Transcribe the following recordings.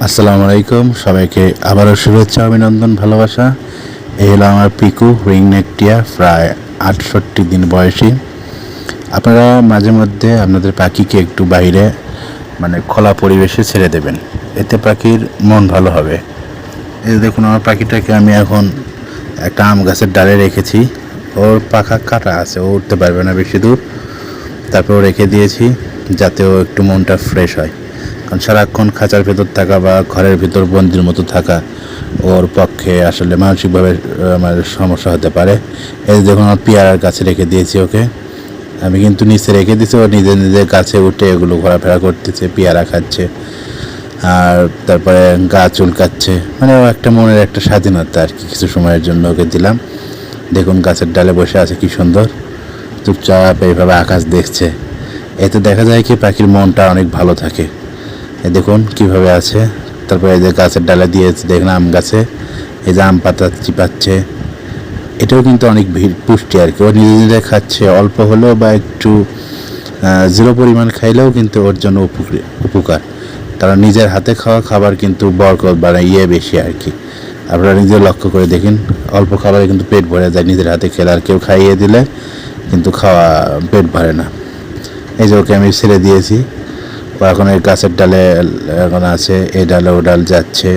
আসসালামু আলাইকুম, সবাইকে আবারও শুভেচ্ছা, অভিনন্দন, ভালোবাসা। এই হলো আমার পিকু রিংনেক টিয়া, প্রায় 68 দিন বয়সী। আপনারা মাঝে মধ্যে আপনাদের পাখিকে একটু বাইরে খোলা পরিবেশে ছেড়ে দেবেন, এতে পাখির মন ভালো হবে। এই দেখুন, আমার পাখিটাকে আমি এখন একটা আম গাছের ডালে রেখেছি। ওর পাখা কাটা আছে, ও উঠতে পারবে না বেশি দূর, তারপর রেখে দিয়েছি যাতে ও একটু মনটা ফ্রেশ হয়। কারণ সারাক্ষণ খাঁচার ভেতর থাকা বা ঘরের ভিতর বন্দির মতো থাকা ওর পক্ষে আসলে মানসিকভাবে সমস্যা হতে পারে। এই দেখুন, আমার পেয়ারার কাছে রেখে দিয়েছি ওকে। আমি কিন্তু নিচে রেখে দিয়েছি, ও নিজের নিজের কাছে উঠে এগুলো ঘোরাফেরা করতেছে, পেয়ারা খাচ্ছে, আর তারপরে গা চুলকাচ্ছে। ও একটা মনের একটা স্বাধীনতা আর কি, কিছু সময়ের জন্য ওকে দিলাম। দেখুন, গাছের ডালে বসে আছে কি সুন্দর, চুপচাপ এইভাবে আকাশ দেখছে। এতে দেখা যায় কি পাখির মনটা অনেক ভালো থাকে। এই দেখুন কীভাবে আছে। তারপরে এই যে গাছের ডালে দিয়েছে, দেখুন আম গাছে এই যে আম পাতা চিপাচ্ছে, এটাও কিন্তু অনেক পুষ্টি আর কি। ও নিজে নিজে খাচ্ছে, অল্প হলেও বা একটু জিরো পরিমাণ খাইলেও কিন্তু ওর জন্য উপকার। কারণ নিজের হাতে খাওয়া খাবার কিন্তু বরকত বেশি আর কি। আপনারা নিজে লক্ষ্য করে দেখেন, অল্প খাবারে কিন্তু পেট ভরে যায় নিজের হাতে খেলে। আর কেউ খাইয়ে দিলে কিন্তু পেট ভরে না। এই যে ওকে আমি ছেড়ে দিয়েছি, ও এখন এই গাছের ডালে এখন আছে, এই ডালে ও ডাল যাচ্ছে,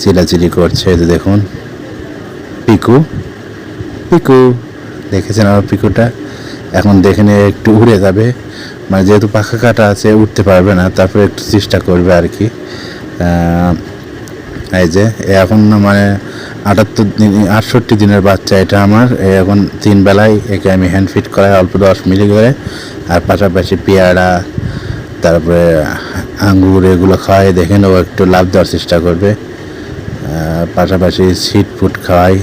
চিলাচিলি করছে। এই যে দেখুন পিকু, পিকু দেখেছেন আমার পিকুটা? এখন দেখে নিয়ে একটু উড়ে যাবে, যেহেতু পাখা কাটা আছে উঠতে পারবে না, তারপরে একটু চেষ্টা করবে আর কি। এই যে এখন 68 দিনের বাচ্চা এটা আমার। এখন 3 বেলায় একে আমি হ্যান্ড ফিট করাই অল্প 10 মিলি করে, আর পাশাপাশি পেয়ারা, তারপরে আঙ্গুর এগুলো খাওয়াই। দেখেন ও একটু লাভ দেওয়ার চেষ্টা করবে, পাশাপাশি সিড ফুড খাওয়াই।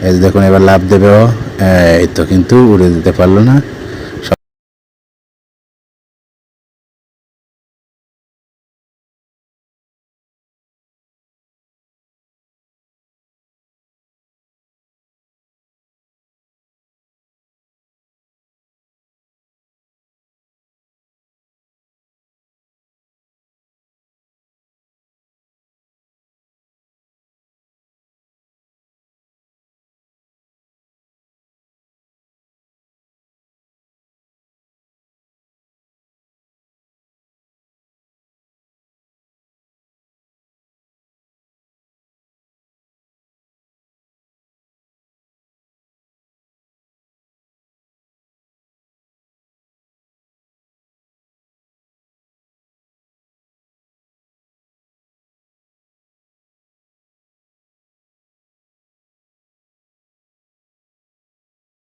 এই দেখুন এবার লাভ দেবে ও। এই তো কিন্তু উড়ে যেতে পারলো না।